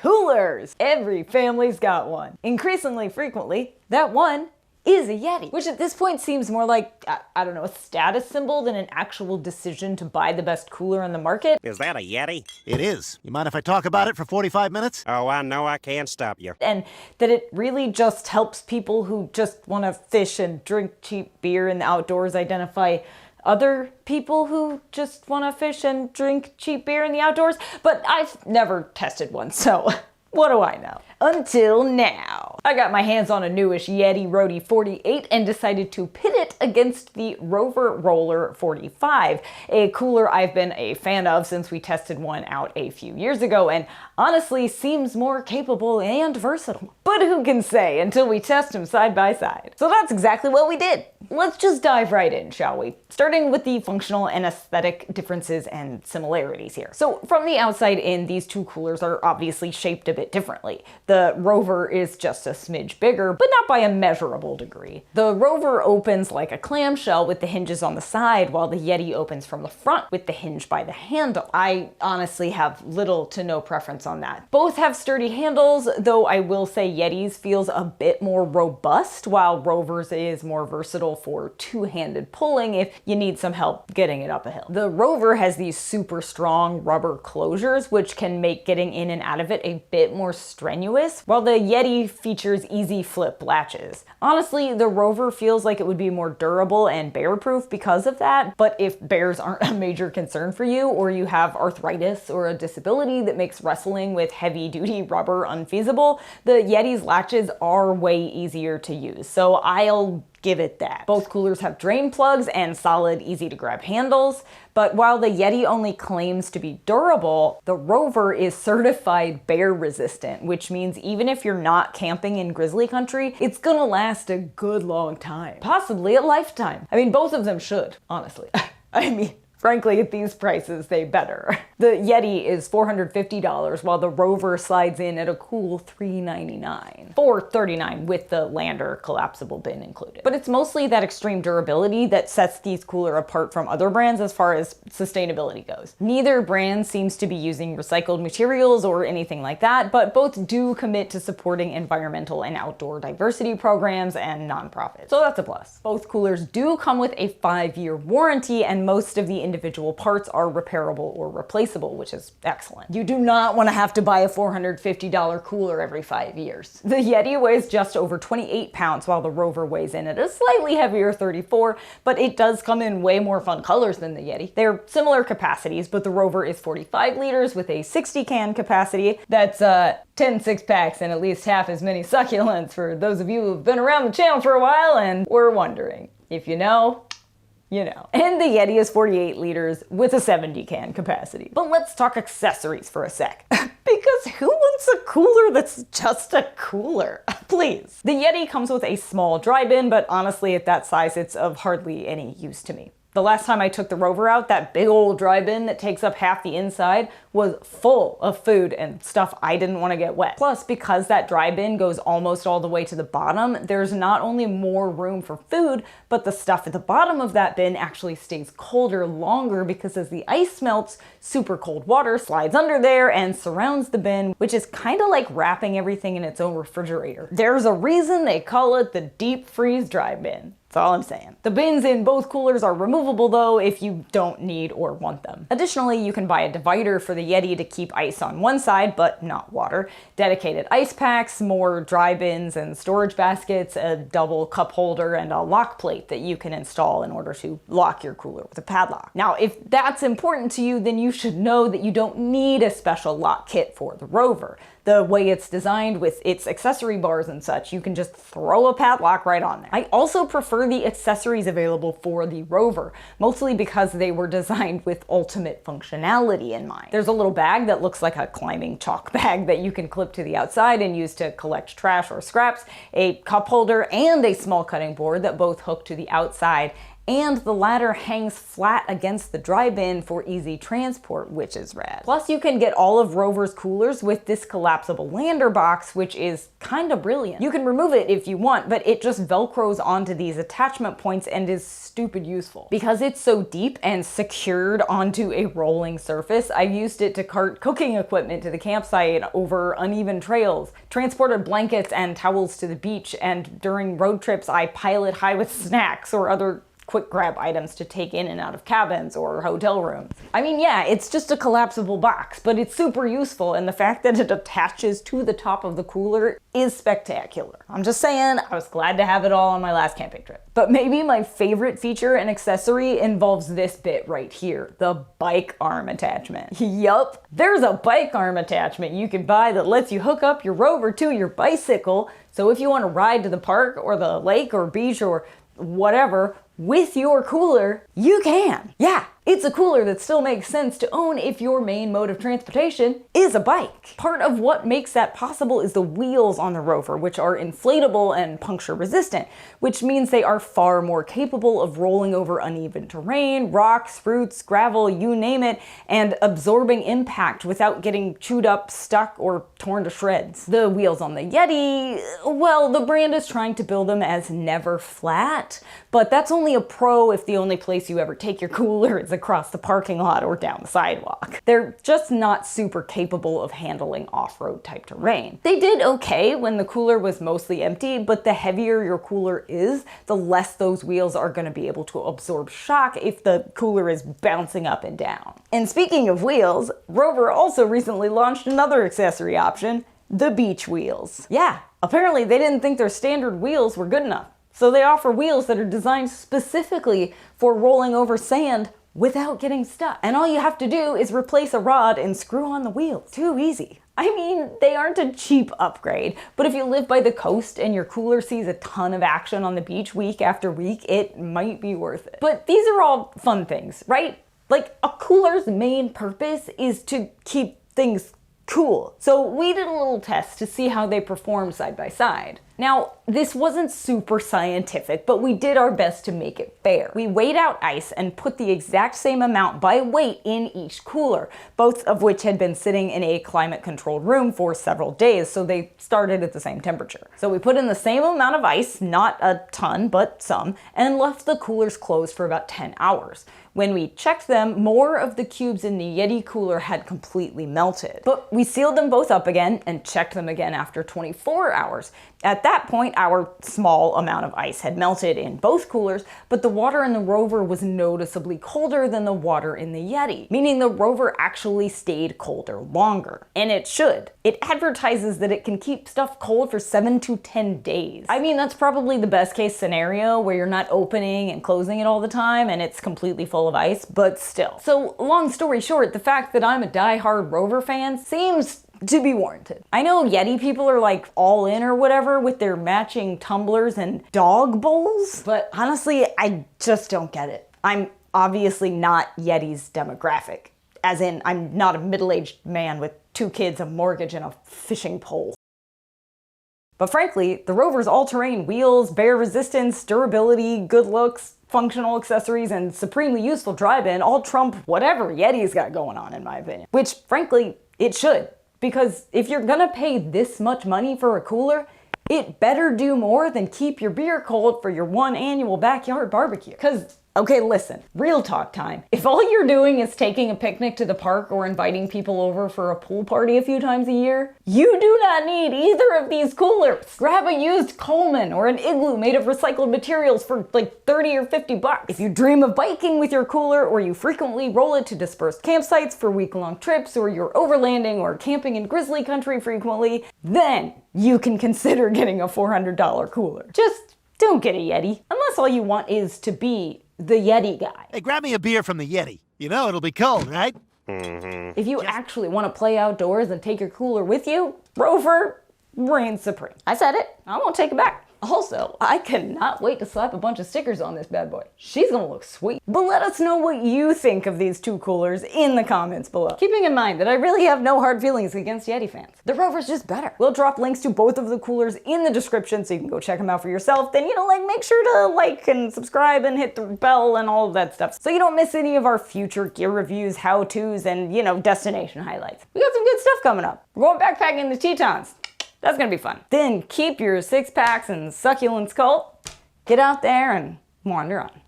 Coolers! Every family's got one. Increasingly frequently, that one is a Yeti, which at this point seems more like, I don't know, a status symbol than an actual decision to buy the best cooler on the market. Is that a Yeti? It is. You mind if I talk about it for 45 minutes? Oh, I know I can't stop you. And that it really just helps people who just want to fish and drink cheap beer in the outdoors identify other people who just want to fish and drink cheap beer in the outdoors. But I've never tested one, so what do I know? Until now. I got my hands on a newish Yeti Roadie 48 and decided to pit it against the Rover Roller 45, a cooler I've been a fan of since we tested one out a few years ago, and honestly seems more capable and versatile. But who can say until we test them side by side? So that's exactly what we did. Let's just dive right in, shall we? Starting with the functional and aesthetic differences and similarities here. So from the outside in, these two coolers are obviously shaped a bit differently. The Rover is just a smidge bigger, but not by a measurable degree. The Rover opens like a clamshell with the hinges on the side, while the Yeti opens from the front with the hinge by the handle. I honestly have little to no preference on that. Both have sturdy handles, though I will say Yeti's feels a bit more robust, while Rover's is more versatile for two-handed pulling if you need some help getting it up a hill. The Rover has these super strong rubber closures, which can make getting in and out of it a bit more strenuous, while the Yeti features easy flip latches. Honestly, the Rover feels like it would be more durable and bear-proof because of that, but if bears aren't a major concern for you, or you have arthritis or a disability that makes wrestling with heavy-duty rubber unfeasible, the Yeti's latches are way easier to use, so I'll give it that. Both coolers have drain plugs and solid, easy-to-grab handles, but while the Yeti only claims to be durable, the Rover is certified bear-resistant, which means even if you're not camping in grizzly country, it's gonna last a good long time. Possibly a lifetime. I mean, both of them should, honestly. I mean, frankly, at these prices, they better. The Yeti is $450, while the Rover slides in at a cool $399. $439 with the Lander collapsible bin included. But it's mostly that extreme durability that sets these cooler apart from other brands as far as sustainability goes. Neither brand seems to be using recycled materials or anything like that, but both do commit to supporting environmental and outdoor diversity programs and nonprofits. So that's a plus. Both coolers do come with a 5-year warranty, and most of the individual parts are repairable or replaceable, which is excellent. You do not want to have to buy a $450 cooler every 5 years. The Yeti weighs just over 28 pounds, while the Rover weighs in at a slightly heavier 34, but it does come in way more fun colors than the Yeti. They're similar capacities, but the Rover is 45 liters with a 60 can capacity. That's 10 six-packs and at least half as many succulents for those of you who've been around the channel for a while and were wondering. If you know, you know. And the Yeti is 48 liters with a 70 can capacity. But let's talk accessories for a sec. Because who wants a cooler that's just a cooler? Please. The Yeti comes with a small dry bin, but honestly at that size it's of hardly any use to me. The last time I took the Rover out, that big old dry bin that takes up half the inside was full of food and stuff I didn't want to get wet. Plus, because that dry bin goes almost all the way to the bottom, there's not only more room for food, but the stuff at the bottom of that bin actually stays colder longer because as the ice melts, super cold water slides under there and surrounds the bin, which is kind of like wrapping everything in its own refrigerator. There's a reason they call it the deep freeze dry bin. That's all I'm saying. The bins in both coolers are removable though if you don't need or want them. Additionally, you can buy a divider for the Yeti to keep ice on one side, but not water, dedicated ice packs, more dry bins and storage baskets, a double cup holder, and a lock plate that you can install in order to lock your cooler with a padlock. Now, if that's important to you, then you should know that you don't need a special lock kit for the Rover. The way it's designed with its accessory bars and such, you can just throw a padlock right on there. I also prefer the accessories available for the Rover, mostly because they were designed with ultimate functionality in mind. There's a little bag that looks like a climbing chalk bag that you can clip to the outside and use to collect trash or scraps, a cup holder, and a small cutting board that both hook to the outside and the ladder hangs flat against the dry bin for easy transport, which is rad. Plus, you can get all of Rover's coolers with this collapsible lander box, which is kinda brilliant. You can remove it if you want, but it just velcros onto these attachment points and is stupid useful. Because it's so deep and secured onto a rolling surface, I've used it to cart cooking equipment to the campsite over uneven trails, transported blankets and towels to the beach, and during road trips I pile it high with snacks or other quick grab items to take in and out of cabins or hotel rooms. I mean, yeah, it's just a collapsible box, but it's super useful, and the fact that it attaches to the top of the cooler is spectacular. I'm just saying, I was glad to have it all on my last camping trip. But maybe my favorite feature and accessory involves this bit right here, the bike arm attachment. Yup, there's a bike arm attachment you can buy that lets you hook up your Rover to your bicycle, so if you want to ride to the park or the lake or beach or whatever with your cooler, you can. Yeah, it's a cooler that still makes sense to own if your main mode of transportation is a bike. Part of what makes that possible is the wheels on the Rover, which are inflatable and puncture resistant, which means they are far more capable of rolling over uneven terrain, rocks, roots, gravel, you name it, and absorbing impact without getting chewed up, stuck, or torn to shreds. The wheels on the Yeti, well, the brand is trying to build them as never flat, but that's only a pro if the only place you ever take your cooler is across the parking lot or down the sidewalk. They're just not super capable of handling off-road type terrain. They did okay when the cooler was mostly empty, but the heavier your cooler is, the less those wheels are going to be able to absorb shock if the cooler is bouncing up and down. And speaking of wheels, Rover also recently launched another accessory option, the beach wheels. Yeah, apparently they didn't think their standard wheels were good enough. So they offer wheels that are designed specifically for rolling over sand without getting stuck. And all you have to do is replace a rod and screw on the wheels. Too easy. I mean, they aren't a cheap upgrade, but if you live by the coast and your cooler sees a ton of action on the beach week after week, it might be worth it. But these are all fun things, right? Like, a cooler's main purpose is to keep things cool. So we did a little test to see how they perform side by side. Now, this wasn't super scientific, but we did our best to make it fair. We weighed out ice and put the exact same amount by weight in each cooler, both of which had been sitting in a climate-controlled room for several days, so they started at the same temperature. So we put in the same amount of ice, not a ton, but some, and left the coolers closed for about 10 hours. When we checked them, more of the cubes in the Yeti cooler had completely melted. But we sealed them both up again and checked them again after 24 hours. At that point, our small amount of ice had melted in both coolers, but the water in the Rover was noticeably colder than the water in the Yeti, meaning the Rover actually stayed colder longer. And it should. It advertises that it can keep stuff cold for 7 to 10 days. I mean, that's probably the best case scenario where you're not opening and closing it all the time and it's completely full of ice, but still. So long story short, the fact that I'm a die-hard Rover fan seems to be warranted. I know Yeti people are like all in or whatever with their matching tumblers and dog bowls, but honestly, I just don't get it. I'm obviously not Yeti's demographic, as in I'm not a middle-aged man with 2 kids, a mortgage, and a fishing pole. But frankly, the Rover's all-terrain wheels, bear resistance, durability, good looks, functional accessories, and supremely useful drive-in all trump whatever Yeti's got going on, in my opinion. Which, frankly, it should. Because if you're gonna pay this much money for a cooler, it better do more than keep your beer cold for your one annual backyard barbecue. Because, okay, listen, real talk time. If all you're doing is taking a picnic to the park or inviting people over for a pool party a few times a year, you do not need either of these coolers. Grab a used Coleman or an Igloo made of recycled materials for like 30 or 50 bucks. If you dream of biking with your cooler, or you frequently roll it to dispersed campsites for week-long trips, or you're overlanding or camping in grizzly country frequently, then you can consider getting a $400 cooler. Just don't get a Yeti, unless all you want is to be the Yeti guy. Hey, grab me a beer from the Yeti. You know it'll be cold, right? If you actually want to play outdoors and take your cooler with you, Rover reigns supreme. I said it. I won't take it back. Also, I cannot wait to slap a bunch of stickers on this bad boy. She's gonna look sweet. But let us know what you think of these two coolers in the comments below. Keeping in mind that I really have no hard feelings against Yeti fans. The Rover's just better. We'll drop links to both of the coolers in the description so you can go check them out for yourself. Then, make sure to like and subscribe and hit the bell and all of that stuff so you don't miss any of our future gear reviews, how-tos, and, destination highlights. We got some good stuff coming up. We're going backpacking in the Tetons. That's gonna be fun. Then keep your 6-packs and succulents cult. Get out there and wander on.